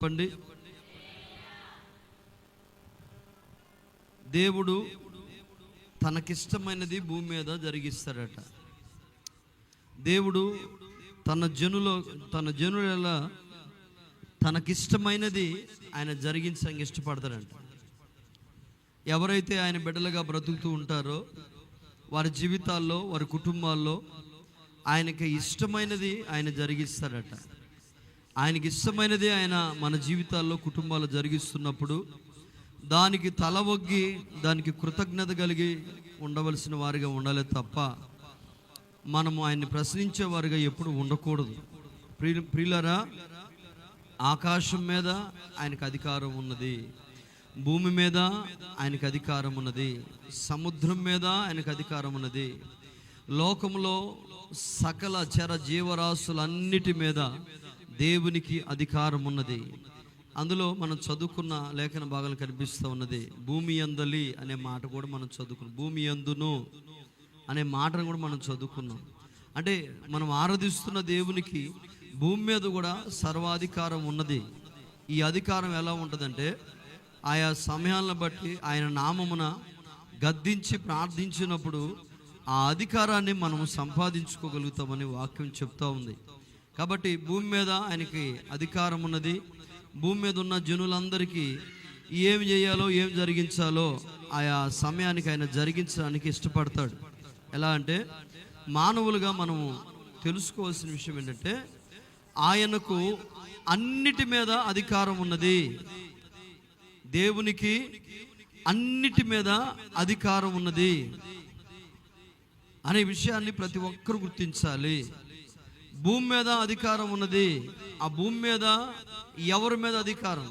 చెప్పండి. దేవుడు తనకిష్టమైనది భూమి మీద జరిగిస్తాడట. దేవుడు తన జనుల తనకిష్టమైనది ఆయన జరిగించడానికి ఇష్టపడతాడంట. ఎవరైతే ఆయన బిడ్డలుగా బ్రతుకుతూ ఉంటారో వారి జీవితాల్లో, వారి కుటుంబాల్లో ఆయనకి ఇష్టమైనది ఆయన జరిగిస్తాడట. ఆయనకి ఇష్టమైనది ఆయన మన జీవితాల్లో, కుటుంబాల్లో జరిగిస్తున్నప్పుడు దానికి తల ఒగ్గి, దానికి కృతజ్ఞత కలిగి ఉండవలసిన వారిగా ఉండాలి తప్ప మనము ఆయన్ని ప్రశ్నించేవారిగా ఎప్పుడు ఉండకూడదు. ప్రియులారా, ఆకాశం మీద ఆయనకు అధికారం ఉన్నది, భూమి మీద ఆయనకు అధికారం ఉన్నది, సముద్రం మీద ఆయనకు అధికారం ఉన్నది, లోకంలో సకల చర జీవరాశులన్నిటి మీద దేవునికి అధికారం ఉన్నది. అందులో మనం చదువుకున్న లేఖన భాగాలు కనిపిస్తూ ఉన్నది. భూమి యందలి అనే మాట కూడా మనం చదువుకున్నాం, భూమి యందును అనే మాటను కూడా మనం చదువుకున్నాం. అంటే మనం ఆరాధిస్తున్న దేవునికి భూమి మీద కూడా సర్వాధికారం ఉన్నది. ఈ అధికారం ఎలా ఉంటుందంటే ఆయా సమయాలను బట్టి ఆయన నామమున గద్దించి ప్రార్థించినప్పుడు ఆ అధికారాన్ని మనం సంపాదించుకోగలుగుతామని వాక్యం చెప్తా ఉంది. కాబట్టి భూమి మీద ఆయనకి అధికారం ఉన్నది. భూమి మీద ఉన్న జనులందరికీ ఏం చేయాలో, ఏం జరిగించాలో ఆయా సమయానికి ఆయన జరిగించడానికి ఇష్టపడతాడు. ఎలా అంటే మానవులుగా మనము తెలుసుకోవాల్సిన విషయం ఏంటంటే ఆయనకు అన్నిటి మీద అధికారం ఉన్నది. దేవునికి అన్నిటి మీద అధికారం ఉన్నది అనే విషయాన్ని ప్రతి ఒక్కరు గుర్తించాలి. భూమి మీద అధికారం ఉన్నది. ఆ భూమి మీద ఎవరి మీద అధికారం?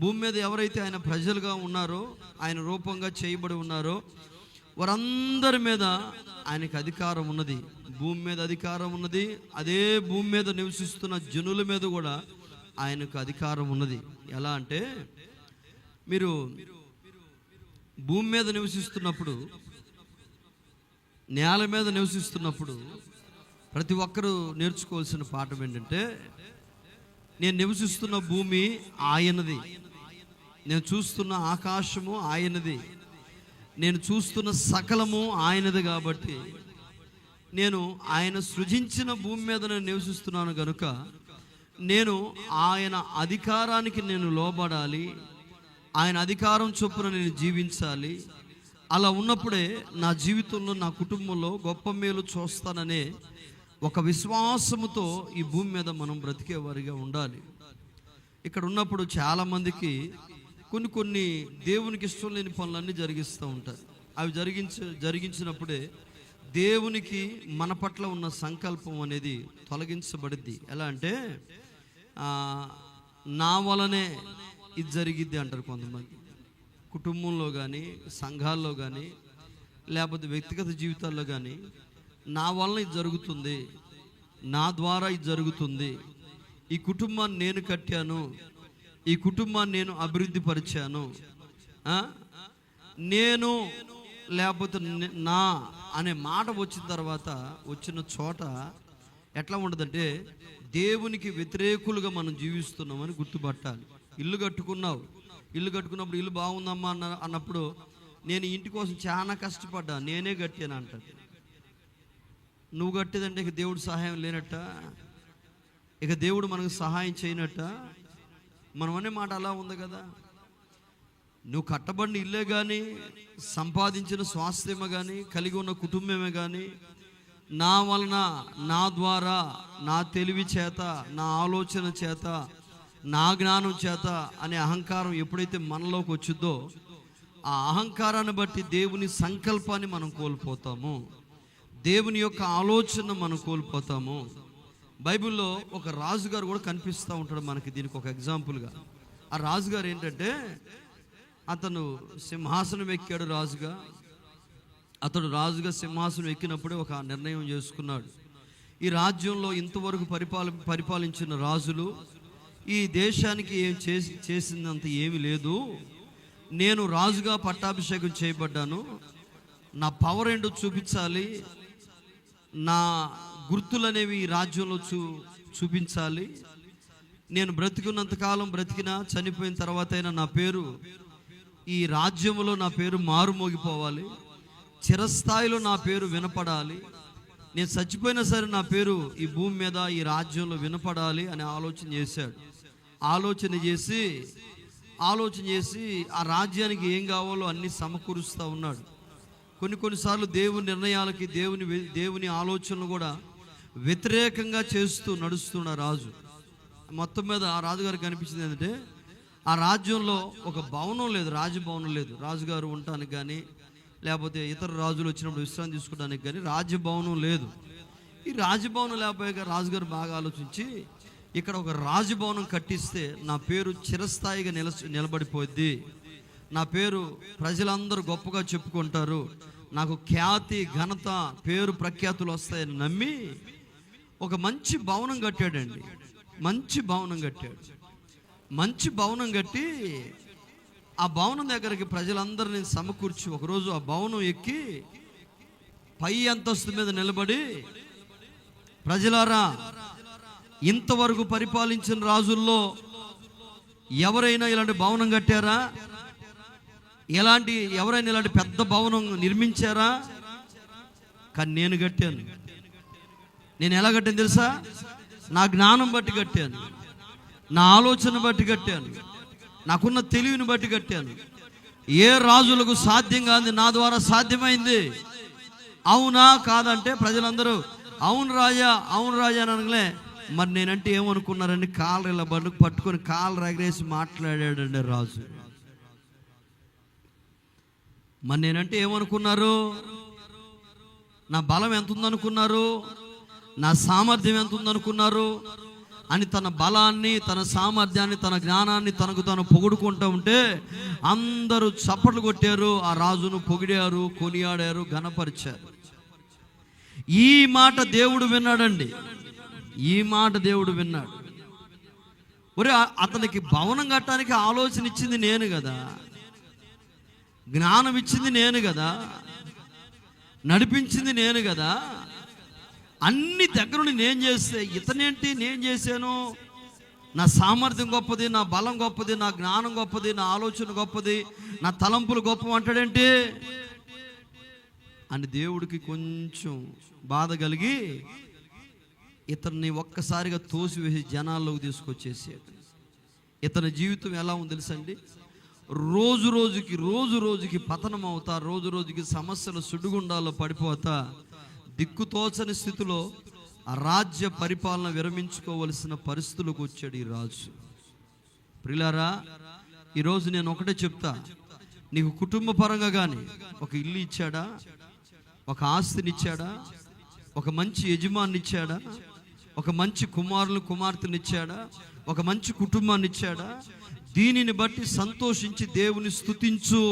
భూమి మీద ఎవరైతే ఆయన ప్రజలుగా ఉన్నారో, ఆయన రూపంగా చేయబడి ఉన్నారో వారందరి మీద ఆయనకు అధికారం ఉన్నది. భూమి మీద అధికారం ఉన్నది. అదే భూమి మీద నివసిస్తున్న జనుల మీద కూడా ఆయనకు అధికారం ఉన్నది. ఎలా అంటే మీరు భూమి మీద నివసిస్తున్నప్పుడు, నేల మీద నివసిస్తున్నప్పుడు ప్రతి ఒక్కరూ నేర్చుకోవాల్సిన పాఠం ఏంటంటే నేను నివసిస్తున్న భూమి ఆయనది, నేను చూస్తున్న ఆకాశము ఆయనది, నేను చూస్తున్న సకలము ఆయనది. కాబట్టి నేను ఆయన సృజించిన భూమి మీద నేను నివసిస్తున్నాను కనుక నేను ఆయన అధికారానికి నేను లోబడాలి, ఆయన అధికారం చొప్పున నేను జీవించాలి. అలా ఉన్నప్పుడే నా జీవితంలో, నా కుటుంబంలో గొప్ప మేలు చూస్తాననే ఒక విశ్వాసముతో ఈ భూమి మీద మనం బ్రతికేవారిగా ఉండాలి. ఇక్కడ ఉన్నప్పుడు చాలామందికి కొన్ని దేవునికి ఇష్టం లేని పనులన్నీ జరిగిస్తూ ఉంటారు. అవి జరిగించినప్పుడే దేవునికి మన పట్ల ఉన్న సంకల్పం అనేది తొలగించబడిద్ది. ఎలా అంటే నా వలనే ఇది జరిగిద్ది అంటారు కొంతమంది. కుటుంబంలో కానీ, సంఘాల్లో కానీ, లేకపోతే వ్యక్తిగత జీవితాల్లో కానీ నా వలన ఇది జరుగుతుంది, నా ద్వారా ఇది జరుగుతుంది, ఈ కుటుంబాన్ని నేను కట్టాను, ఈ కుటుంబాన్ని నేను అభివృద్ధి పరిచాను, నేను లేకపోతే నా అనే మాట వచ్చిన తర్వాత వచ్చిన చోట ఎట్లా ఉండదంటే దేవునికి వ్యతిరేకులుగా మనం జీవిస్తున్నామని గుర్తుపట్టాలి. ఇల్లు కట్టుకున్నప్పుడు ఇల్లు బాగుందమ్మా అన్నప్పుడు నేను ఇంటి కోసం చాలా కష్టపడ్డా, నేనే కట్టాను అంటాడు. నువ్వు కట్టేదంటే ఇక దేవుడు సహాయం లేనట్ట, ఇక దేవుడు మనకు సహాయం చేయనట్ట. మనం అనే మాట అలా ఉంది కదా. నువ్వు కట్టబడిన ఇల్లే కానీ, సంపాదించిన స్వాస్థ్యమే కానీ, కలిగి ఉన్న కుటుంబమే కానీ నా వలన, నా ద్వారా, నా తెలివి చేత, నా ఆలోచన చేత, నా జ్ఞానం చేత అనే అహంకారం ఎప్పుడైతే మనలోకి వచ్చిందో ఆ అహంకారాన్ని బట్టి దేవుని సంకల్పాన్ని మనం కోల్పోతాము, దేవుని యొక్క ఆలోచన మనం కోల్పోతాము. బైబిల్లో ఒక రాజుగారు కూడా కనిపిస్తూ ఉంటాడు మనకి. దీనికి ఒక ఎగ్జాంపుల్గా ఆ రాజుగారు ఏంటంటే అతను సింహాసనం ఎక్కాడు రాజుగా. అతడు రాజుగా సింహాసనం ఎక్కినప్పుడే ఒక నిర్ణయం చేసుకున్నాడు. ఈ రాజ్యంలో ఇంతవరకు పరిపాలించిన రాజులు ఈ దేశానికి ఏం చేసినంత ఏమీ లేదు. నేను రాజుగా పట్టాభిషేకం చేయబడ్డాను, నా పవర్ ఏంటో చూపించాలి, నా గుర్తులు అనేవి ఈ రాజ్యంలో చూపించాలి, నేను బ్రతికున్నంతకాలం బ్రతికినా, చనిపోయిన తర్వాత అయినా నా పేరు ఈ రాజ్యంలో నా పేరు మారుమోగిపోవాలి, చిరస్థాయిలో నా పేరు వినపడాలి, నేను చచ్చిపోయినా సరే నా పేరు ఈ భూమి మీద ఈ రాజ్యంలో వినపడాలి అని ఆలోచన చేశాడు. ఆలోచన చేసి ఆ రాజ్యానికి ఏం కావాలో అన్నీ సమకూరుస్తూ ఉన్నాడు. కొన్నిసార్లు దేవుని నిర్ణయాలకి దేవుని ఆలోచనలు కూడా వ్యతిరేకంగా చేస్తూ నడుస్తున్న రాజు. మొత్తం మీద ఆ రాజుగారికి కనిపించింది ఏంటంటే, ఆ రాజ్యంలో ఒక భవనం లేదు, రాజభవనం లేదు. రాజుగారు ఉండటానికి కానీ, లేకపోతే ఇతర రాజులు వచ్చినప్పుడు విశ్రాంతి తీసుకోవడానికి కానీ రాజభవనం లేదు. ఈ రాజభవనం లేకపోయాక రాజుగారు బాగా ఆలోచించి, ఇక్కడ ఒక రాజభవనం కట్టిస్తే నా పేరు చిరస్థాయిగా నిలబడిపోద్ది, నా పేరు ప్రజలందరూ గొప్పగా చెప్పుకుంటారు, నాకు ఖ్యాతి, ఘనత, పేరు, ప్రఖ్యాతులు వస్తాయని నమ్మి ఒక మంచి భవనం కట్టాడండి. మంచి భవనం కట్టి ఆ భవనం దగ్గరికి ప్రజలందరినీ సమకూర్చి ఒకరోజు ఆ భవనం ఎక్కి పై అంతస్తు మీద నిలబడి, ప్రజలారా, ఇంతవరకు పరిపాలించిన రాజుల్లో ఎవరైనా ఇలాంటి భవనం కట్టారా? ఎవరైనా ఇలాంటి పెద్ద భవనం నిర్మించారా? కానీ నేను కట్టాను. నేను ఎలా కట్టాను తెలుసా? నా జ్ఞానం బట్టి కట్టాను, నా ఆలోచన బట్టి కట్టాను, నాకున్న తెలివిని బట్టి కట్టాను. ఏ రాజులకు సాధ్యం కాదు నా ద్వారా సాధ్యమైంది. అవునా కాదంటే ప్రజలందరూ అవును రాజా అని అనగలే. మరి నేనంటే ఏమనుకున్నారండి? కాళ్ళు ఇలా పట్టుకొని కాళ్ళు రగరేసి మాట్లాడాడండి రాజు. మరి నేనంటే ఏమనుకున్నారు? నా బలం ఎంత ఉందనుకున్నారు? నా సామర్థ్యం ఎంత ఉందనుకున్నారు అని తన బలాన్ని, తన సామర్థ్యాన్ని, తన జ్ఞానాన్ని తనకు తాను పొగుడుకుంటూ ఉంటే అందరూ చప్పట్లు కొట్టారు, ఆ రాజును పొగిడారు, కొనియాడారు, ఘనపరిచారు. ఈ మాట దేవుడు విన్నాడండి. ఒరే, అతనికి భవనం కట్టడానికి ఆలోచన ఇచ్చింది నేను కదా, జ్ఞానం ఇచ్చింది నేను కదా, నడిపించింది నేను కదా, అన్ని దగ్గరుండి నేను చేస్తే ఇతనేంటి నేను చేశాను? నా సామర్థ్యం గొప్పది, నా బలం గొప్పది, నా జ్ఞానం గొప్పది, నా ఆలోచన గొప్పది, నా తలంపులు గొప్ప అంటాడేంటి అని దేవుడికి కొంచెం బాధ కలిగి ఇతన్ని ఒక్కసారిగా తోసివేసి జనాల్లోకి తీసుకొచ్చేసాడు. ఇతని జీవితం ఎలా ఉంది తెలుసండి? రోజు రోజుకి పతనం అవుతా, రోజు రోజుకి సమస్యల సుడిగుండాల్లో పడిపోతా, దిక్కుతోచని స్థితిలో ఆ రాజ్య పరిపాలన విరమించుకోవలసిన పరిస్థితులకు వచ్చాడు ఈ రాజు. ప్రియులారా, ఈరోజు నేను ఒకటే చెప్తా, నీకు కుటుంబ పరంగా కానీ ఒక ఇల్లు ఇచ్చాడా, ఒక ఆస్తిని ఇచ్చాడా, ఒక మంచి యజమాని ఇచ్చాడా, ఒక మంచి కుమార్తెని ఇచ్చాడా, ఒక మంచి కుటుంబాన్ని ఇచ్చాడా? దీనిని బట్టి సంతోషించి దేవుని స్తుతించు,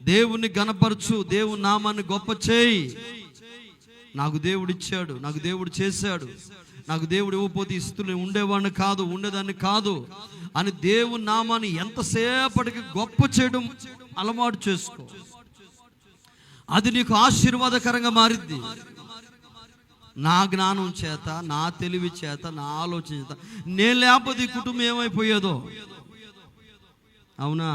దేవుని గణపరచు, దేవుని నామాన్ని గొప్ప చేయి. నాకు దేవుడు ఇచ్చాడు, నాకు దేవుడు చేశాడు, నాకు దేవుడు ఇవ్వకపోతే ఈ స్థితిలో ఉండేదాన్ని కాదు అని దేవుని నామాన్ని ఎంతసేపటికి గొప్ప చేయడం అలవాటు చేసుకో. అది నీకు ఆశీర్వాదకరంగా మారిద్ది. నా జ్ఞానం చేత, నా తెలివి చేత, నా ఆలోచన చేత నేను లేకపోతే ఈ కుటుంబం ఏమైపోయేదో. అవునా?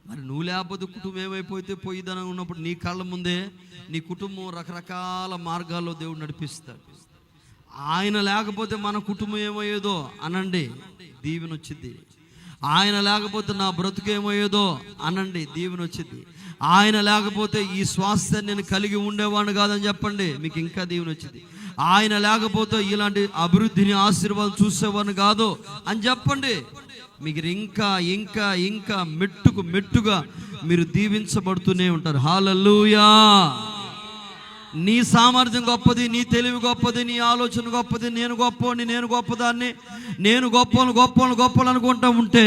మరి నువ్వు లేకపోతే కుటుంబం ఏమైపోతే పోయిదని ఉన్నప్పుడు నీ కళ్ళ ముందే నీ కుటుంబం రకరకాల మార్గాల్లో దేవుడు నడిపిస్తాడు. ఆయన లేకపోతే మన కుటుంబం ఏమయ్యేదో అనండి, దీవెన వచ్చింది. ఆయన లేకపోతే నా బ్రతుకు ఏమయ్యేదో అనండి, దీవెన వచ్చింది. ఆయన లేకపోతే ఈ స్వాస్థ్యాన్ని నేను కలిగి ఉండేవాడిని కాదని చెప్పండి, మీకు ఇంకా దీవెన వచ్చింది. ఆయన లేకపోతే ఇలాంటి అభివృద్ధిని, ఆశీర్వాదం చూసేవాడిని కాదు అని చెప్పండి. మీకు ఇంకా ఇంకా ఇంకా మెట్టుగా మీరు దీవించబడుతూనే ఉంటారు. హల్లెలూయా. నీ సామర్థ్యం గొప్పది, నీ తెలివి గొప్పది, నీ ఆలోచన గొప్పది, నేను గొప్పదాన్ని, నేను గొప్పలు అనుకుంటా ఉంటే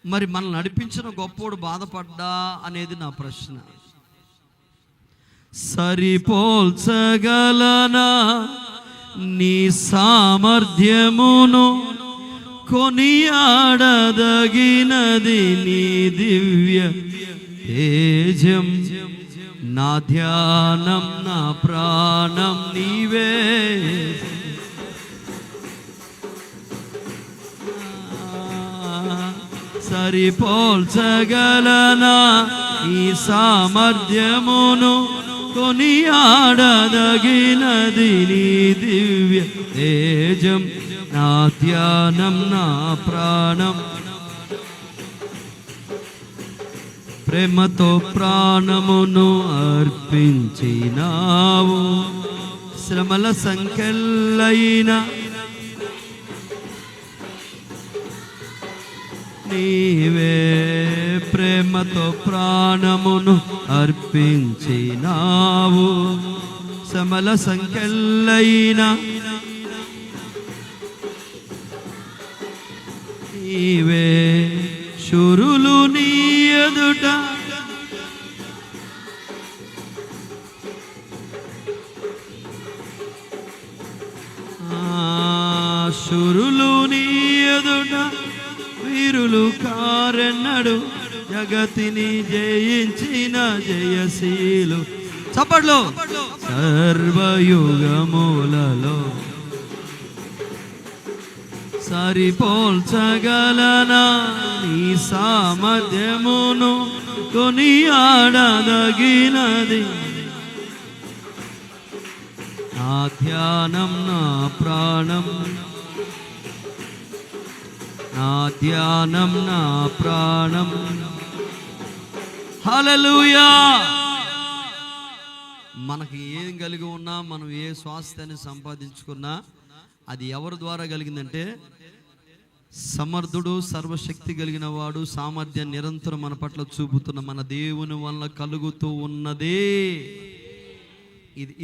మరి మనల్ని నడిపించిన గొప్పోడు బాధపడ్డా అనేది నా ప్రశ్న. సరిపోల్చగలనా నీ సామర్థ్యమును, కొనియాడదగినది నీ దివ్య తేజం. నా ధ్యానం, నా ప్రాణం నీవే. సరిపోల్చగలనా ఈ సామర్థ్యమును, కొనియాడదగినది నీ దివ్య తేజం. నా ధ్యానం నా ప్రాణం, ప్రేమతో ప్రాణమును అర్పించినావు. శ్రమల సంఖ్యలైన నీవే ప్రేమతో ప్రాణమును అర్పించినావు. శ్రమల సంఖ్యలైన నీవే శూరులు నీ ఎదుట శూరులు నీ ఎదుట వీరులు కారెన్నడు, జగతిని జయించిన జయశీలు. చప్పట్లు. సర్వయుగములలో సరిపోల్చగలనా నీ సామర్థ్యమును, కొనియాడదగినది నా ధ్యానం నా ప్రాణం. నా ధ్యానం నా ప్రాణం. హల్లెలూయా. మనకి ఏం కలిగి ఉన్నా, మనం ఏ స్వాస్థ్యాన్ని సంపాదించుకున్నా, అది ఎవరి ద్వారా కలిగిందంటే సమర్థుడు, సర్వశక్తి కలిగిన వాడు, సామర్థ్యాన్ని నిరంతరం మన పట్ల చూపుతున్న మన దేవుని వల్ల కలుగుతూ ఉన్నదే.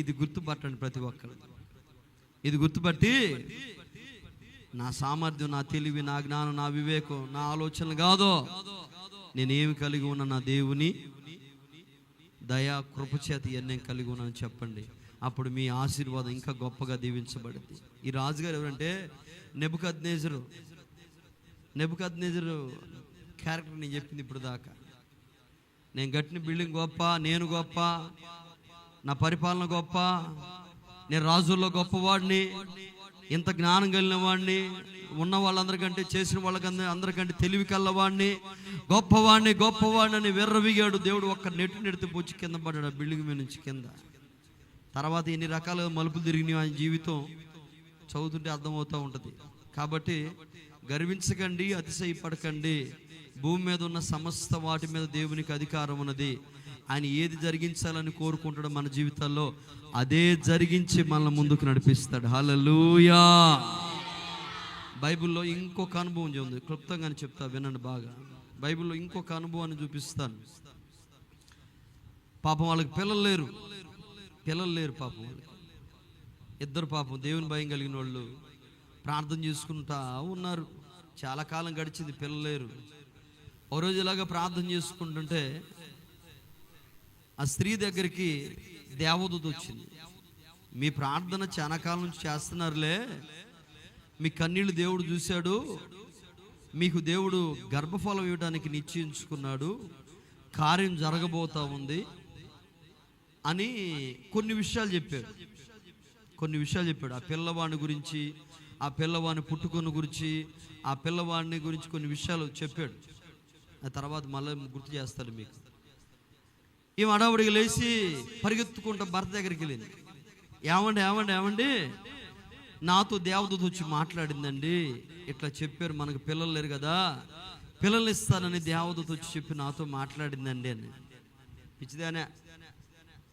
ఇది గుర్తుపట్టండి ప్రతి ఒక్కరు. ఇది గుర్తుపట్టి నా సామర్థ్యం, నా తెలివి, నా జ్ఞానం, నా వివేకం, నా ఆలోచనలు కాదు, నేనేమి కలిగి ఉన్నా నా దేవుని దయా కృపచేత ఇవన్నీ కలిగి ఉన్నాను చెప్పండి. అప్పుడు మీ ఆశీర్వాదం ఇంకా గొప్పగా దీవించబడింది. ఈ రాజుగారు ఎవరంటే నెబుకద్నెజరు క్యారెక్టర్ నేను చెప్పింది ఇప్పుడు దాకా. నేను కట్టిన బిల్డింగ్ గొప్ప, నేను గొప్ప, నా పరిపాలన గొప్ప, నేను రాజుల్లో గొప్పవాడిని, ఇంత జ్ఞానం కలిగిన వాడిని, ఉన్న వాళ్ళందరికంటే, చేసిన వాళ్ళకంటే అందరికంటే తెలివి కల్లవాడిని, గొప్పవాడిని అని విర్రవిగాడు. దేవుడు ఒక్క నెడితే పొచ్చి కింద పడ్డాడు ఆ బిల్డింగ్ మీద నుంచి కింద. తర్వాత ఎన్ని రకాల మలుపులు తిరిగినాయి ఆయన జీవితం చదువుతుంటే అర్థమవుతూ ఉంటుంది. కాబట్టి గర్వించకండి, అతిశయపడకండి. భూమి మీద ఉన్న సమస్త వాటి మీద దేవునికి అధికారం ఉన్నది. ఆయన ఏది జరిగించాలని కోరుకుంటాడో మన జీవితాల్లో అదే జరిగించి మనల్ని ముందుకు నడిపిస్తాడు. హల్లెలూయా. బైబిల్లో ఇంకొక అనుభవం ఉంది, క్లుప్తంగానే చెప్తా వినండి బాగా. బైబిల్లో ఇంకొక అనుభవాన్ని చూపిస్తాను. పాపం వాళ్ళకి పిల్లలు లేరు పాపం వాళ్ళకి. ఇద్దరు పాపం దేవుని భయం కలిగిన వాళ్ళు ప్రార్థన చేసుకుంటా ఉన్నారు. చాలా కాలం గడిచింది, పిల్లలు లేరు. ఓ రోజు ఇలాగా ప్రార్థన చేసుకుంటుంటే ఆ స్త్రీ దగ్గరికి దేవదూత వచ్చింది. మీ ప్రార్థన చాలా కాలం నుంచి చేస్తున్నారులే, మీ కన్నీళ్ళు దేవుడు చూశాడు, మీకు దేవుడు గర్భఫలం ఇవ్వడానికి నిశ్చయించుకున్నాడు, కార్యం జరగబోతా ఉంది అని కొన్ని విషయాలు చెప్పాడు. ఆ పిల్లవాడిని గురించి, ఆ పిల్లవాడిని పుట్టుకొని గురించి, ఆ పిల్లవాడిని గురించి కొన్ని విషయాలు చెప్పాడు. ఆ తర్వాత మళ్ళీ గుర్తు చేస్తాడు మీకు. ఈమె అడావుడికి లేచి పరిగెత్తుకుంటా భర్త దగ్గరికి వెళ్ళింది. ఏమండి నాతో దేవదూత వచ్చి మాట్లాడిందండి, ఇట్లా చెప్పారు, మనకు పిల్లలు లేరు కదా, పిల్లలు ఇస్తానని దేవదూత వచ్చి చెప్పి నాతో మాట్లాడిందండి అని. పిచ్చిదానే,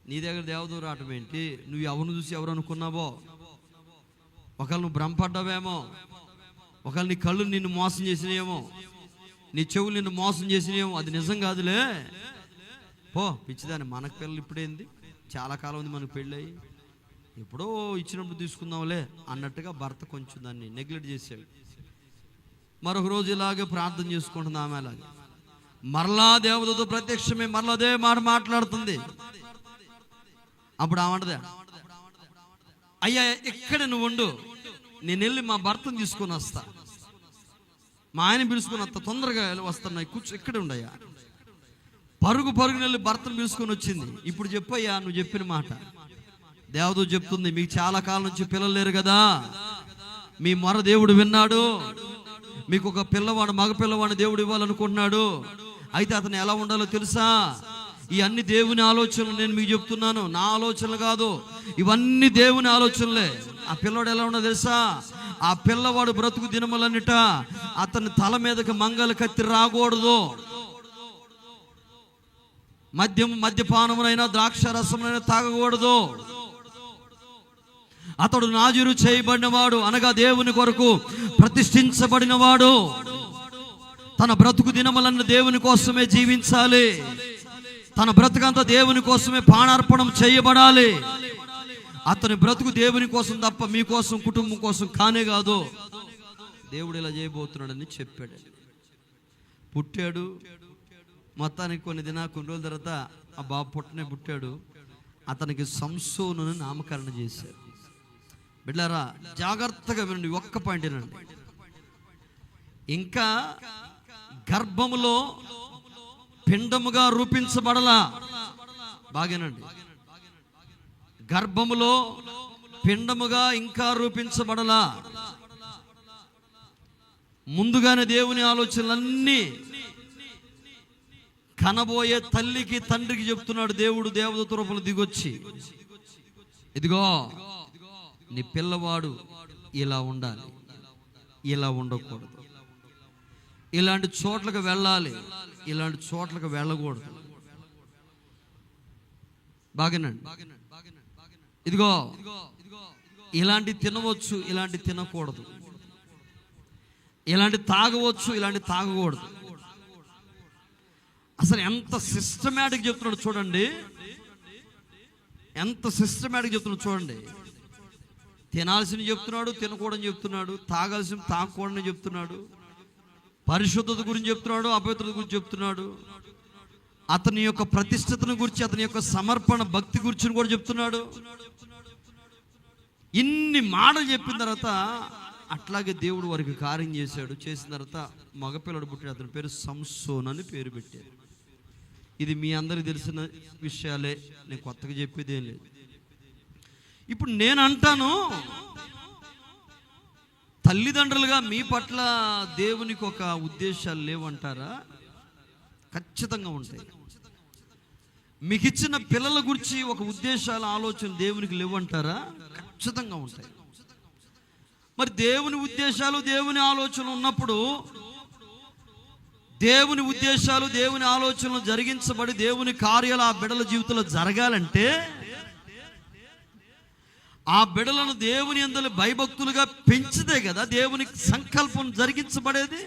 నీ దగ్గర దేవదూత రావటం ఏంటి? నువ్వు ఎవరిని చూసి ఎవరు అనుకున్నావో, ఒకళ్ళు నువ్వు భ్రమపడ్డావేమో, ఒకళ్ళు నీ కళ్ళు నిన్ను మోసం చేసినేమో, నీ చెవులు నిన్ను మోసం చేసినేమో, అది నిజం కాదులే, పో పిచ్చిదాన్ని. మనకు పిల్లలు ఇప్పుడేంది, చాలా కాలం ఉంది మనకు పెళ్ళయి, ఎప్పుడో ఇచ్చినప్పుడు తీసుకుందాంలే అన్నట్టుగా భర్త కొంచెం దాన్ని నెగ్లెక్ట్ చేసాడు. మరొక రోజు ఇలాగే ప్రార్థన చేసుకుంటుంది ఆమె. అలాగే మరలా దేవదూత ప్రత్యక్షమే మరలా అదే మాట మాట్లాడుతుంది. అప్పుడు ఆమంటదే, అయ్యా ఇక్కడ నువ్వు ఉండు, నేను వెళ్ళి మా భర్తను తీసుకొని వస్తా, మా ఆయన పిలుచుకొని వస్తా, తొందరగా వస్తున్నా, కూర్చో ఇక్కడే ఉండయ్యా. పరుగు వెళ్ళి భర్తను పిలుచుకొని వచ్చింది. ఇప్పుడు చెప్పయ్యా నువ్వు చెప్పిన మాట. దేవదూత చెప్తుంది, మీకు చాలా కాలం నుంచి పిల్లలు లేరు కదా, మీ మొర దేవుడు విన్నాడు, మీకు ఒక పిల్లవాడు, మగ పిల్లవాడిని దేవుడు ఇవ్వాలనుకుంటున్నాడు. అయితే అతను ఎలా ఉండాలో తెలుసా? ఈ అన్ని దేవుని ఆలోచనలు నేను మీకు చెప్తున్నాను, నా ఆలోచనలు కాదు, ఇవన్నీ దేవుని ఆలోచనలే. ఆ పిల్లవాడు ఎలా ఉండదో తెలుసా? ఆ పిల్లవాడు బ్రతుకు దినములన్నిట అతని తల మీదకి మంగళ కత్తి రాకూడదు. మద్యపానమునైనా ద్రాక్ష రసమునైనా తాగకూడదు. అతడు నాజీరు చేయబడినవాడు, అనగా దేవుని కొరకు ప్రతిష్ఠించబడినవాడు. తన బ్రతుకు దినములను దేవుని కోసమే జీవించాలి. తన బ్రతుకంతా దేవుని కోసమే ప్రాణార్పణం చేయబడాలి. అతని బ్రతుకు దేవుని కోసం తప్ప మీకోసం, కుటుంబం కోసం కానే కాదు. దేవుడు ఇలా చేయబోతున్నాడని చెప్పాడు. పుట్టాడు. మొత్తానికి కొన్ని రోజుల తర్వాత ఆ బాబు పుట్టాడు. అతనికి సంసోను నామకరణం చేశారు. బిడ్డారా, జాగ్రత్తగా వినండి, ఒక్క పాయింట్ వినండి. ఇంకా గర్భములో పిండముగా రూపించబడలా. బాగేనండి, గర్భములో పిండముగా ఇంకా రూపించబడలా. ముందుగానే దేవుని ఆలోచనలన్నీ కనబోయే తల్లికి తండ్రికి చెప్తున్నాడు దేవుడు. దేవదూత రూపంలో దిగొచ్చి, ఇదిగో నీ పిల్లవాడు ఇలా ఉండాలి, ఇలా ఉండకూడదు, ఇలాంటి చోట్లకు వెళ్ళాలి, ఇలాంటి చోట్లకు వెళ్ళకూడదు. బాగానండి, ఇదిగో ఇలాంటి తినవచ్చు, ఇలాంటి తినకూడదు, ఇలాంటి తాగవచ్చు, ఇలాంటి తాగకూడదు. అసలు ఎంత సిస్టమేటిక్ చెప్తున్నాడు చూడండి, ఎంత సిస్టమేటిక్ చెప్తున్నాడు చూడండి. తినాల్సిన చెప్తున్నాడు, తినకూడని చెప్తున్నాడు, తాగాల్సిన తాగకూడని చెప్తున్నాడు, పరిశుద్ధత గురించి చెప్తున్నాడు, అపవిత్రత గురించి చెప్తున్నాడు, అతని యొక్క ప్రతిష్టతను గురించి, అతని యొక్క సమర్పణ భక్తి గురించి కూడా చెప్తున్నాడు. ఇన్ని మాటలు చెప్పిన తర్వాత అట్లాగే దేవుడు వారికి కార్యం చేశాడు. చేసిన తర్వాత మగపిల్లడు పుట్టాడు. అతని పేరు సంసోన్ అని పేరు పెట్టారు. ఇది మీ అందరికి తెలిసిన విషయాలే, నేను కొత్తగా చెప్పేది ఏం లేదు. ఇప్పుడు నేను అంటాను, తల్లిదండ్రులుగా మీ పట్ల దేవునికి ఒక ఉద్దేశాలు లేవంటారా? ఖచ్చితంగా ఉంటాయి. మీకు ఇచ్చిన పిల్లల గురించి ఒక ఉద్దేశాల ఆలోచన దేవునికి లేవంటారా? ఖచ్చితంగా ఉంటాయి. మరి దేవుని ఉద్దేశాలు, దేవుని ఆలోచనలు ఉన్నప్పుడు, దేవుని ఉద్దేశాలు, దేవుని ఆలోచనలు జరిగించబడి దేవుని కార్యాలు ఆ బిడ్డల జీవితంలో జరగాలంటే ఆ బిడ్డలను దేవుని యందు భయభక్తులుగా పెంచితే కదా దేవుని సంకల్పం జరిగించబడేది.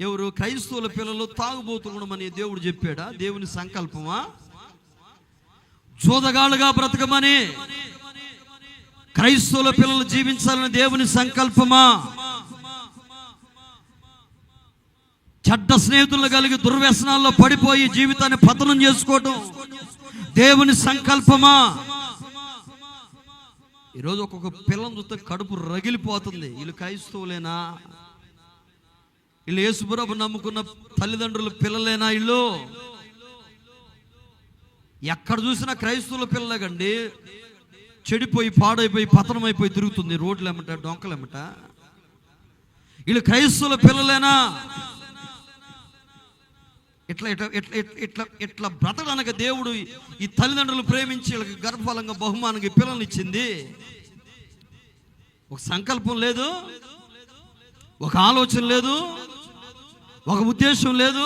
ఎవరు? క్రైస్తవుల పిల్లలు తాగుబోతుండమని దేవుడు చెప్పాడా? దేవుని సంకల్పమా? జోదగాళ్ళుగా బ్రతకమని క్రైస్తవుల పిల్లలు జీవించాలని దేవుని సంకల్పమా? చెడ్డ స్నేహితులు కలిగి దుర్వ్యసనాల్లో పడిపోయి జీవితాన్ని పతనం చేసుకోవటం దేవుని సంకల్పమా? ఈరోజు ఒక్కొక్క పిల్లని చూస్తే కడుపు రగిలిపోతుంది. వీళ్ళు క్రైస్తవులేనా? వీళ్ళు యేసుప్రభు నమ్ముకున్న తల్లిదండ్రుల పిల్లలేనా? వీళ్ళు ఎక్కడ చూసినా క్రైస్తవుల పిల్లలేకండి, చెడిపోయి పాడైపోయి పతనమైపోయి తిరుగుతుంది రోడ్లు ఏమంట, డొంకలు ఏమంట. వీళ్ళు క్రైస్తవుల పిల్లలేనా? ఇట్లా ఇట్లా ఇట్లా ఇట్లా ఇట్లా బ్రతకడానికి దేవుడు ఈ తల్లిదండ్రులు ప్రేమించి వీళ్ళకి గర్భఫలంగా బహుమానంగా పిల్లల్ని ఇచ్చింది. ఒక సంకల్పం లేదు, ఒక ఆలోచన లేదు, ఒక ఉద్దేశం లేదు.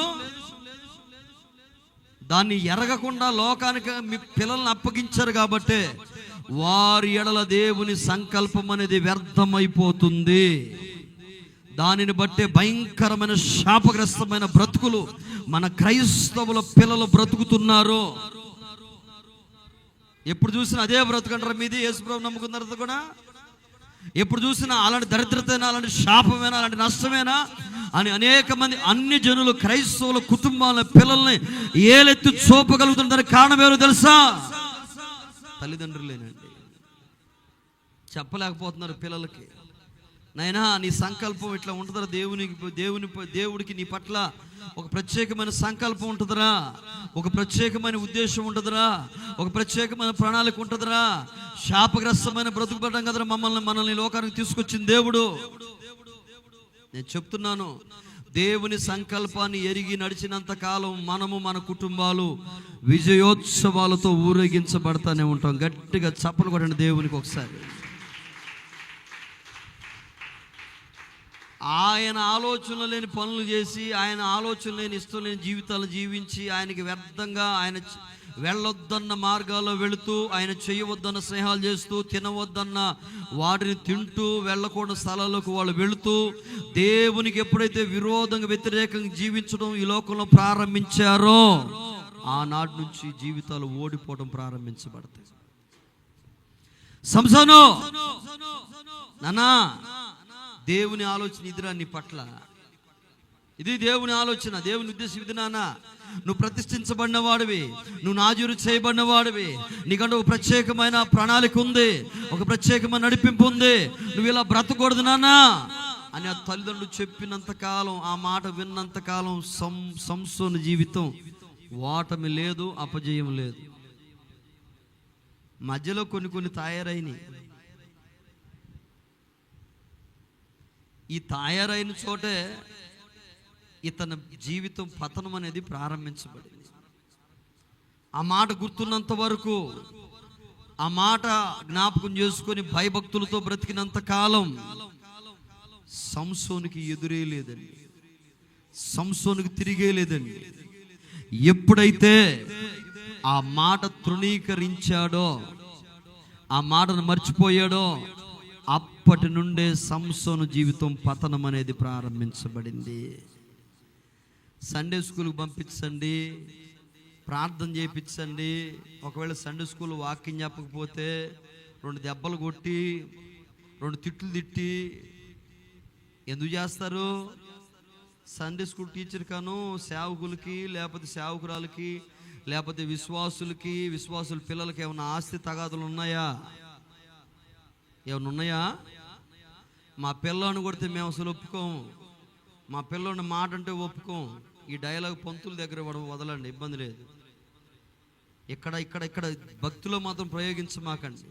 దాన్ని ఎరగకుండా లోకానికి మీ పిల్లల్ని అప్పగించారు కాబట్టి వారి ఎడల దేవుని సంకల్పం అనేది వ్యర్థమైపోతుంది. దానిని బట్టే భయంకరమైన శాపగ్రస్తమైన బ్రతుకులు మన క్రైస్తవుల పిల్లలు బ్రతుకుతున్నారు. ఎప్పుడు చూసినా అదే బ్రతుకంటారు మీది. యేసుప్రభు నమ్ముకున్న తర్వాత కూడా ఎప్పుడు చూసినా అలాంటి దరిద్రతేనా, అలాంటి శాపమేనా, అలాంటి నష్టమేనా అని అనేక మంది అన్ని జనులు క్రైస్తవుల కుటుంబాల పిల్లల్ని ఏలెత్తి చూపగలుగుతుంటారు. కారణం ఎవరు తెలుసా? తల్లిదండ్రులేనండి. చెప్పలేకపోతున్నారు పిల్లలకి, నైనా నీ సంకల్పం ఇట్లా ఉంటుందా, దేవుడికి నీ పట్ల ఒక ప్రత్యేకమైన సంకల్పం ఉంటుందిరా, ఒక ప్రత్యేకమైన ఉద్దేశం ఉంటుందిరా, ఒక ప్రత్యేకమైన ప్రణాళిక ఉంటుందిరా. శాపగ్రస్తమైన బ్రతుకుపడడం కదరా మనల్ని లోకానికి తీసుకొచ్చింది దేవుడు. నేను చెప్తున్నాను, దేవుని సంకల్పాన్ని ఎరిగి నడిచినంత కాలం మనము మన కుటుంబాలు విజయోత్సవాలతో ఊరేగించబడతానే ఉంటాం. గట్టిగా చప్పలు కొట్టండి దేవునికి ఒకసారి. ఆయన ఆలోచన లేని పనులు చేసి, ఆయన ఆలోచన లేని ఇష్టం లేని జీవితాలు జీవించి, ఆయనకి వ్యర్థంగా ఆయన వెళ్ళొద్దన్న మార్గాల్లో వెళుతూ, ఆయన చేయవద్దన్న స్నేహాలు చేస్తూ, తినవద్దన్న వాటిని తింటూ, వెళ్ళకూడని స్థలాలకు వాళ్ళు వెళుతూ, దేవునికి ఎప్పుడైతే విరోధంగా వ్యతిరేకంగా జీవించడం ఈ లోకంలో ప్రారంభించారో ఆనాటి నుంచి జీవితాలు ఓడిపోవడం ప్రారంభించబడతాయి. సంసోను, నానా దేవుని ఆలోచన ఇదిరా నీ పట్ల, ఇది దేవుని ఆలోచన, దేవుని ఉద్దేశం ఇది నాన్న. నువ్వు ప్రతిష్ఠించబడిన వాడివి, నువ్వు నాజూరు చేయబడిన వాడివి, నీకంటే ఒక ప్రత్యేకమైన ప్రణాళిక ఉంది, ఒక ప్రత్యేకమైన నడిపింపు ఉంది, నువ్వు ఇలా బ్రతకూడదు నాన్న అని ఆ తల్లిదండ్రులు చెప్పినంత కాలం, ఆ మాట విన్నంత కాలం సంసోను జీవితం ఓటమి లేదు, అపజయం లేదు. మధ్యలో కొన్ని తయారైనవి. ఈ తయారైన చోటే ఇతని జీవితం పతనం అనేది ప్రారంభించబడింది. ఆ మాట గుర్తున్నంత వరకు, ఆ మాట జ్ఞాపకం చేసుకొని భయభక్తులతో బ్రతికినంత కాలం సంసోనుకి ఎదురే లేదండి, సంసోనుకి తిరిగే లేదండి. ఎప్పుడైతే ఆ మాట తృణీకరించాడో, ఆ మాటను మర్చిపోయాడో, అప్పటి నుండే సంసోను జీవితం పతనం అనేది ప్రారంభించబడింది. సండే స్కూల్కి పంపించండి, ప్రార్థన చేయించండి. ఒకవేళ సండే స్కూల్ వాక్యం చెప్పకపోతే 2 దెబ్బలు కొట్టి 2 తిట్లు తిట్టి ఎందుకు చేస్తారు? సండే స్కూల్ టీచర్ కాను సేవకులకి, లేకపోతే సేవకురాలకి, లేకపోతే విశ్వాసుల పిల్లలకి ఏమైనా ఆస్తి తగాదులు ఉన్నాయా? ఏమైనా ఉన్నాయా? మా పిల్లని కొడితే మేము అసలు ఒప్పుకోము, మా పిల్లని మాట అంటే ఒప్పుకోము. ఈ డైలాగ్ పంతుల దగ్గర వదలండి, ఇబ్బంది లేదు. ఇక్కడ భక్తిలో మాత్రం ప్రయోగించమాకండి.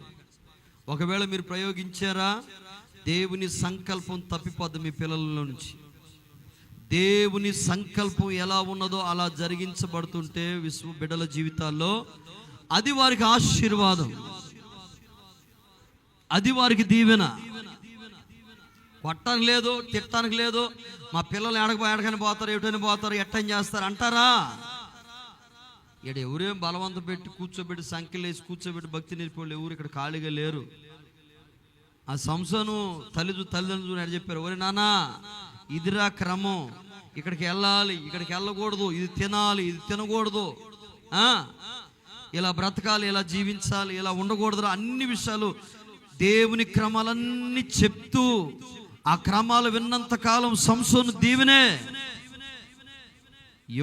ఒకవేళ మీరు ప్రయోగించారా, దేవుని సంకల్పం తప్పిపోద్ది మీ పిల్లల నుంచి. దేవుని సంకల్పం ఎలా ఉన్నదో అలా జరిగించబడుతుంటే బిడ్డల జీవితాల్లో అది వారికి ఆశీర్వాదం, అది వారికి దీవెన. కొట్టడానికి లేదు, తిట్టడానికి లేదు. మా పిల్లలు ఎడకని పోతారు, ఎటని పోతారు, ఎట్టని చేస్తారు అంటారా? ఇక్కడ ఎవరేం బలవంతం పెట్టి కూర్చోబెట్టి, సంఖ్యలు వేసి కూర్చోబెట్టి భక్తి నేర్పేవాళ్ళు ఎవరు ఇక్కడ ఖాళీగా లేరు. ఆ సంసోను తల్లిదండ్రులు ఎడ చెప్పారు, ఒరే నాన్న ఇదిరా క్రమం, ఇక్కడికి వెళ్ళాలి, ఇక్కడికి వెళ్ళకూడదు, ఇది తినాలి, ఇది తినకూడదు, ఇలా బ్రతకాలి, ఇలా జీవించాలి, ఇలా ఉండకూడదు, అన్ని విషయాలు దేవుని క్రమాలన్నీ చెప్తూ, ఆ క్రమాలు విన్నంత కాలం సంసోను దీవెనే.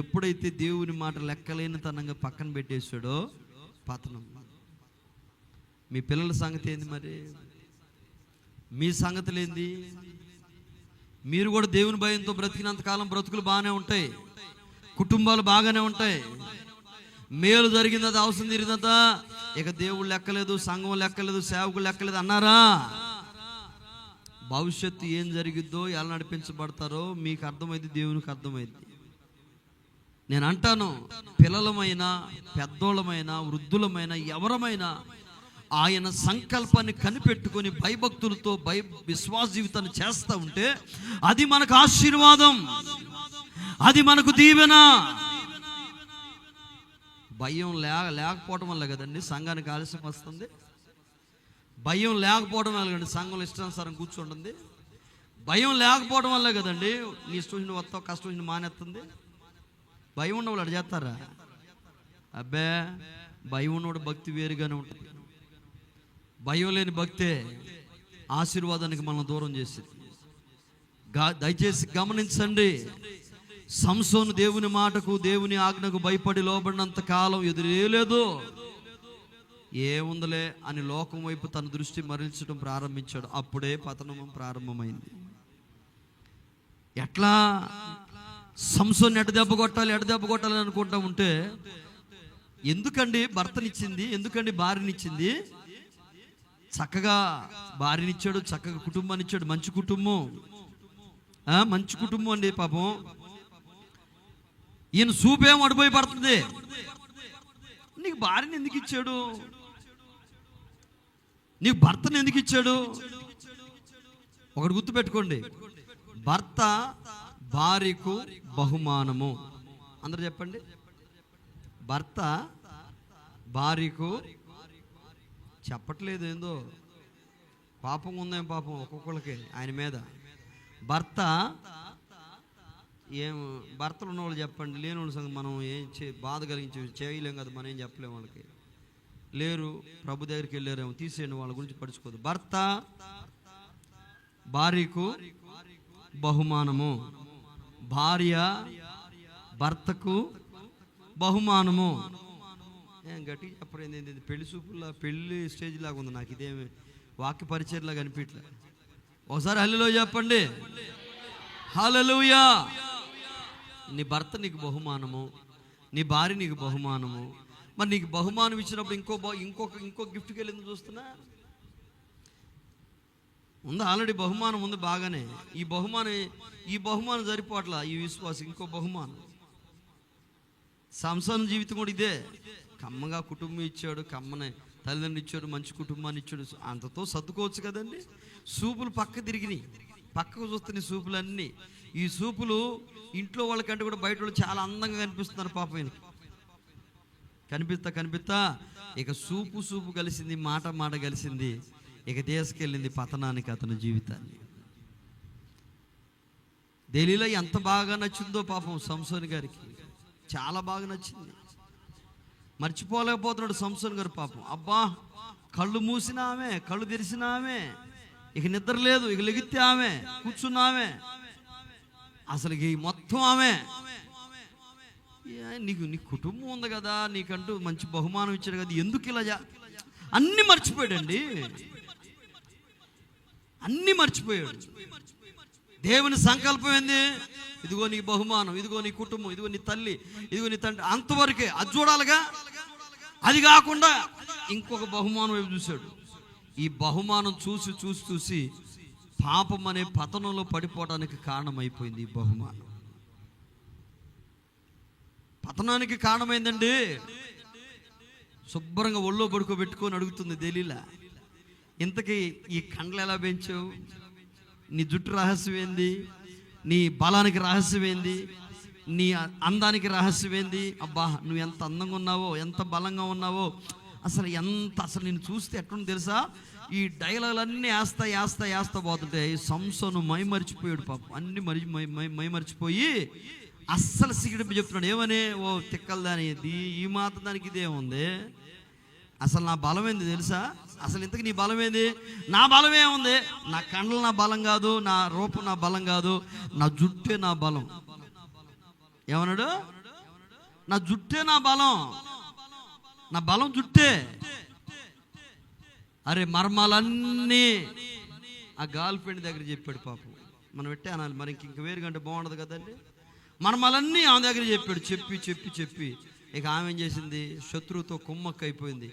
ఎప్పుడైతే దేవుని మాట లెక్కలేని తనంగా పక్కన పెట్టేశాడో పతనం. మీ పిల్లల సంగతి ఏంది? మరి మీ సంగతులు ఏంది? మీరు కూడా దేవుని భయంతో బ్రతికినంత కాలం బ్రతుకులు బాగానే ఉంటాయి, కుటుంబాలు బాగానే ఉంటాయి, మేలు జరిగిందా, అవసరం తీరిందా, ఇక దేవుడు లెక్కలేదు, సంఘం లెక్కలేదు, సేవకులు లెక్కలేదు అన్నారా? భవిష్యత్తు ఏం జరిగిద్దో, ఎలా నడిపించబడతారో మీకు అర్థమైంది, దేవునికి అర్థమైంది. నేను అంటాను, పిల్లలమైనా, పెద్దోళ్ళమైనా, వృద్ధులమైనా, ఎవరమైనా ఆయన సంకల్పాన్ని కనిపెట్టుకొని భయభక్తులతో విశ్వాస జీవితాన్ని చేస్తూ ఉంటే అది మనకు ఆశీర్వాదం, అది మనకు దీవెన. భయం లేకపోవడం వల్ల కదండి సంఘానికి ఆలస్యం వస్తుంది. భయం లేకపోవడం వల్ల కదండి సంఘంలో ఇష్టానుసారం కూర్చుంటుంది. భయం లేకపోవడం వల్ల కదండి నీ ఇష్టం వస్తావు, కష్టం మానేస్తుంది. భయం ఉన్నవాళ్ళు అటు చేస్తారా? అబ్బే, భయం ఉన్నవాడు భక్తి వేరుగానే ఉంటుంది. భయం లేని భక్తే ఆశీర్వాదానికి మనం దూరం చేసింది. దయచేసి గమనించండి, సంసోను దేవుని మాటకు, దేవుని ఆజ్ఞకు భయపడి లోబడినంత కాలం ఎదురేలేదు. ఏముందలే అని లోకం వైపు తన దృష్టి మరల్చడం ప్రారంభించాడు. అప్పుడే పతనం ప్రారంభమైంది. ఎట్లా సంసోను ఎడ దెబ్బ కొట్టాలి అనుకుంటా ఉంటే, ఎందుకండి భర్తనిచ్చింది, ఎందుకండి భార్యనిచ్చింది? చక్కగా భార్యనిచ్చాడు, చక్కగా కుటుంబాన్ని ఇచ్చాడు, మంచి కుటుంబం. మంచి కుటుంబం అండి పాపం. ఈయన చూపేం అడిపోయి పడుతుంది. నీకు భార్యని ఎందుకు ఇచ్చాడు? నీకు భర్తను ఎందుకు ఇచ్చాడు? ఒకటి గుర్తుపెట్టుకోండి, భర్త భార్యకు బహుమానము. అందరూ చెప్పండి, భర్త భార్యకు. చెప్పట్లేదు, ఏందో పాపం ఉందేం పాపం ఒక్కొక్కరికి ఆయన మీద. భర్త భర్తలు ఉన్నవాళ్ళు చెప్పండి, లేని వాళ్ళ సంగతి మనం ఏం బాధ కలిగించే చేయలేం కదా, మనం ఏం చెప్పలేము. వాళ్ళకి లేరు, ప్రభు దగ్గరికి వెళ్ళారేమో, తీసేయండి, వాళ్ళ గురించి పడుచుకోదు. భర్త భార్యకు బహుమానము, భార్య భర్తకు బహుమానము. ఏం గట్టి చెప్పలేదు, ఏంటి పెళ్లి చూపులా పెళ్లి స్టేజ్ లాగా ఉంది. నాకు ఇదేమి వాక్య పరిచయలాగా అనిపించలే. ఒకసారి హల్లెలూయా చెప్పండి, హల్లెలూయా. నీ భర్త నీకు బహుమానము, నీ భార్య నీకు బహుమానము. మరి నీకు బహుమానం ఇచ్చినప్పుడు ఇంకో గిఫ్ట్కి వెళ్ళింది చూస్తున్నా ఉంది. ఆల్రెడీ బహుమానం ఉంది బాగానే. ఈ బహుమానం సరిపోట్లా, ఈ విశ్వాసం ఇంకో బహుమానం. సంసారం జీవితం కూడా ఇదే. కమ్మగా కుటుంబం ఇచ్చాడు, కమ్మనే తల్లిదండ్రులు ఇచ్చాడు, మంచి కుటుంబాన్ని ఇచ్చాడు, అంతతో సర్దుకోవచ్చు కదండి. సూపులు పక్క తిరిగినాయి, పక్కకు చూస్తున్నాయి సూపులన్నీ. ఈ సూపులు ఇంట్లో వాళ్ళకంటే కూడా బయట వాళ్ళు చాలా అందంగా కనిపిస్తున్నారు పాపం. ఈయనకి కనిపిస్తా ఇక సూపు కలిసింది, మాట కలిసింది, ఇక తీసుకెళ్ళింది పతనానికి అతని జీవితాన్ని. ఢిల్లీలో ఎంత బాగా నచ్చిందో పాపం సంసోన్ గారికి, చాలా బాగా నచ్చింది. మర్చిపోలేకపోతున్నాడు సంసోన్ గారు పాపం. అబ్బా, కళ్ళు మూసినా ఆమె, కళ్ళు తెరిసినా ఆమె, ఇక నిద్ర లేదు, ఇక లెగితే ఆమె, కూర్చున్నామే, అసలు ఈ మొత్తం ఆమె. నీ కుటుంబం ఉంది కదా, నీకంటూ మంచి బహుమానం ఇచ్చాడు కదా, ఎందుకు ఇలా అన్నీ మర్చిపోయాడండి, అన్నీ మర్చిపోయాడు. దేవుని సంకల్పం ఏంది? ఇదిగో నీ బహుమానం, ఇదిగో నీ కుటుంబం, ఇదిగో నీ తల్లి, ఇదిగో నీ తండ్రి, అంతవరకే. అది చూడాలిగా. అది కాకుండా ఇంకొక బహుమానం వైపు చూశాడు. ఈ బహుమానం చూసి పాపం అనే పతనంలో పడిపోవడానికి కారణమైపోయింది. ఈ బహుమానం పతనానికి కారణమైందండి. శుభ్రంగా ఒళ్ళో పడుకోబెట్టుకొని అడుగుతుంది దెలీలా, ఇంతకీ ఈ కండ్లు ఎలా పెంచావు? నీ జుట్టు రహస్యం ఏంది? నీ బలానికి రహస్యం ఏంది? నీ అందానికి రహస్యం ఏంది? అబ్బా, నువ్వు ఎంత అందంగా ఉన్నావో, ఎంత బలంగా ఉన్నావో, అసలు నేను చూస్తే ఎట్లుంది తెలుసా? ఈ డైలాగులన్నీ వేస్తా పోతుంటాయి. సంసోను మైమరిచిపోయాడు పాపం, అన్ని మైమరిచిపోయి అస్సలు సిగడి చెప్తున్నాడు. ఏమని? ఓ తిక్కల దాని, ఈ మాత్రం దానికి ఇదే ఉంది. అసలు నా బలం ఏంది తెలుసా? అసలు ఇంతకు నీ బలం ఏంది? నా బలం ఏముంది? నా కండలు నా బలం కాదు, నా రూపం నా బలం కాదు, నా జుట్టే నా బలం. ఏమన్నాడు? నా జుట్టే నా బలం, నా బలం జుట్టే. అరే, మర్మాలన్నీ ఆ గర్ల్ ఫ్రెండ్ దగ్గర చెప్పాడు పాపం. మనం ఎట్టే అనాలి మరి, ఇంక వేరు కంటే బాగుండదు కదండి. మర్మాలన్నీ ఆమె దగ్గర చెప్పాడు. చెప్పి ఇక ఆమె ఏం చేసింది? శత్రువుతో కుమ్మక్క అయిపోయింది.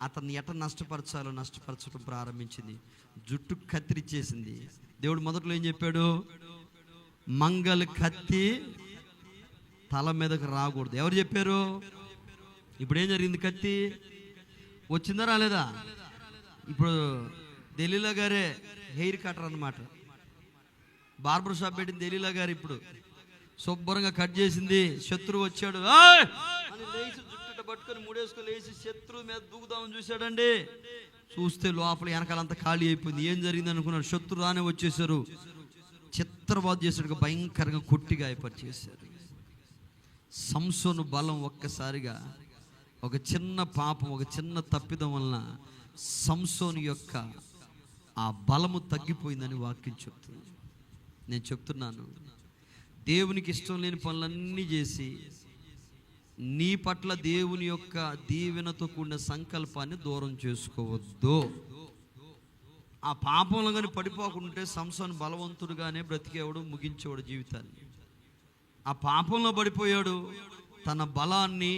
అతన్ని నష్టపరచడం ప్రారంభించింది. జుట్టు కత్తిరిచ్చేసింది. దేవుడు మొదట్లో ఏం చెప్పాడు? మంగళ కత్తి తల మీదకి రాకూడదు. ఎవరు చెప్పారు? ఇప్పుడు ఏం జరిగింది? కత్తి వచ్చిందా రాలేదా? ఇప్పుడు దెలీలా గారే హెయిర్ కటర్ అన్నమాట. బార్బర్ షాప్ పెట్టింది దెలీలా గారు. ఇప్పుడు శుభ్రంగా కట్ చేసింది. శత్రువు వచ్చాడు, జుట్టు పట్టుకొని ముడేసుకొని లేచి శత్రువు మీద దూకుదామని చూశాడండి. చూస్తే లోపల వెనకాలంతా ఖాళీ అయిపోయింది. ఏం జరిగింది అనుకున్నాడు. శత్రువు రానే వచ్చేసారు. చిత్రబాదు చేసాడు, భయంకరంగా కొట్టి గాయపరిచేశారు. సంసోను బలం ఒక్కసారిగా ఒక చిన్న పాపం, ఒక చిన్న తప్పిదం వలన సంసోను యొక్క ఆ బలము తగ్గిపోయిందని వాక్యం చెప్తుంది. నేను చెప్తున్నాను, దేవునికి ఇష్టం లేని పనులన్నీ చేసి నీ పట్ల దేవుని యొక్క దీవెనతో కూడిన సంకల్పాన్ని దూరం చేసుకోవద్దు. ఆ పాపంలో కానీ పడిపోకుంటే సంసోను బలవంతుడుగానే బ్రతికేవాడు, ముగించేవాడు జీవితాన్ని. ఆ పాపంలో పడిపోయాడు. తన బలాన్ని,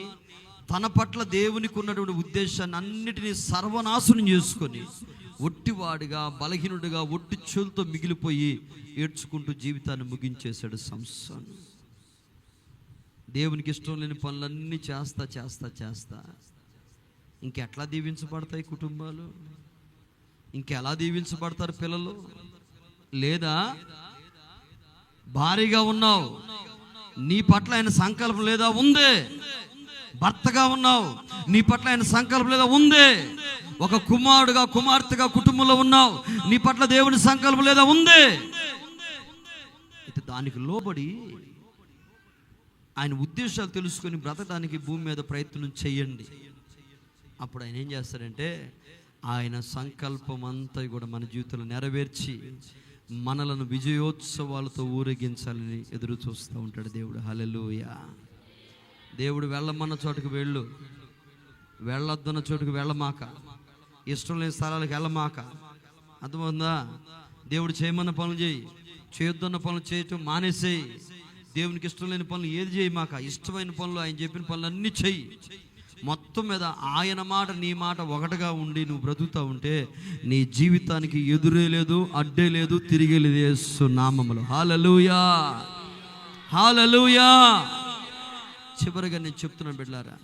తన పట్ల దేవునికి ఉన్నటువంటి ఉద్దేశాన్ని అన్నిటినీ సర్వనాశనం చేసుకొని ఒట్టివాడిగా, బలహీనుడిగా, ఒట్టి చేతులతో మిగిలిపోయి ఏడ్చుకుంటూ జీవితాన్ని ముగించేశాడు సంసోను. దేవునికి ఇష్టం లేని పనులన్నీ చేస్తా ఇంకెట్లా దీవించబడతాయి కుటుంబాలు? ఇంకెలా దీవించబడతారు పిల్లలు? లేదా భారీగా ఉన్నావు, నీ పట్ల ఆయన సంకల్పం లేదా? ఉంది. భర్తగా ఉన్నావు, నీ పట్ల ఆయన సంకల్పం లేదా? ఉంది. ఒక కుమారుడుగా, కుమార్తెగా కుటుంబంలో ఉన్నావు, నీ పట్ల దేవుని సంకల్పం లేదా? ఉంది. అయితే దానికి లోబడి ఆయన ఉద్దేశాలు తెలుసుకొని బ్రతకడానికి భూమి మీద ప్రయత్నం చేయండి. అప్పుడు ఆయన ఏం చేస్తారంటే ఆయన సంకల్పం అంతా కూడా మన జీవితంలో నెరవేర్చి మనలను విజయోత్సవాలతో ఊరేగించాలని ఎదురు చూస్తూ ఉంటాడు దేవుడు. హల్లెలూయా. దేవుడు వెళ్ళమన్న చోటుకు వెళ్ళు, వెళ్ళొద్దన్న చోటుకు వెళ్ళమాక, ఇష్టం లేని స్థలాలకు వెళ్ళమాక. అర్థమవుతుందా? దేవుడు చేయమన్న పనులు చేయి, చేయొద్దన్న పనులు చేయటం మానేసేయి. దేవునికి ఇష్టం లేని పనులు ఏది చేయమాక, ఇష్టమైన పనులు, ఆయన చెప్పిన పనులు అన్నీ చెయ్యి. మొత్తం మీద ఆయన మాట నీ మాట ఒకటిగా ఉండి నువ్వు బ్రతుకుతూ ఉంటే నీ జీవితానికి ఎదురే లేదు, అడ్డే లేదు, తిరిగే లేదు. యేసు నామములో హల్లెలూయా, హల్లెలూయా. చివరిగా నేను చెప్తున్నాను బిడ్డలారా,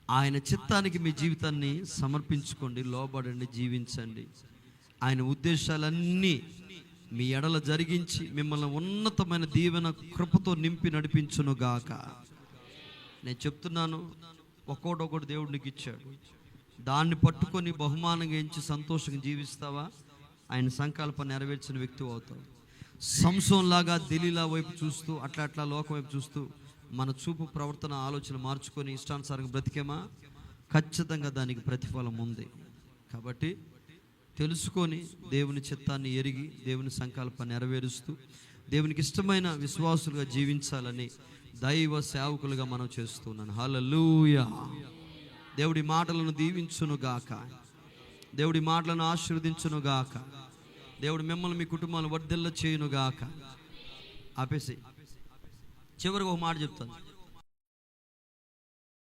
ఆయన చిత్తానికి మీ జీవితాన్ని సమర్పించుకోండి, లోబడండి, జీవించండి. ఆయన ఉద్దేశాలన్నీ మీ ఎడల జరిగించి మిమ్మల్ని ఉన్నతమైన దీవెన కృపతో నింపి నడిపించును గాక. నేను చెప్తున్నాను, ఒక్కోటొక్కటి దేవుడు నీకు ఇచ్చాడు. దాన్ని పట్టుకొని బహుమానంగా ఎంచి సంతోషంగా జీవిస్తావా, ఆయన సంకల్పం నెరవేర్చిన వ్యక్తి అవుతావు. సంసోన్ లాగా దెలీలా వైపు చూస్తూ అట్లా లోకం వైపు చూస్తూ మన చూపు, ప్రవర్తన, ఆలోచన మార్చుకొని ఇష్టానుసారంగా బ్రతికేమా, ఖచ్చితంగా దానికి ప్రతిఫలం ఉంది. కాబట్టి తెలుసుకొని దేవుని చిత్తాన్ని ఎరిగి దేవుని సంకల్పాన్ని నెరవేరుస్తూ దేవునికి ఇష్టమైన విశ్వాసులుగా జీవించాలని దైవ సేవకులుగా మనం చేస్తున్నాను. హల్లెలూయా. దేవుడి మాటలను దీవించునుగాక, దేవుడి మాటలను ఆశీర్వదించునుగాక, దేవుడు మిమ్మల్ని మీ కుటుంబాలను వర్ధిల్ల చేయునుగాక. ఆపేసి చివరికి ఒక మాట చెప్తాను.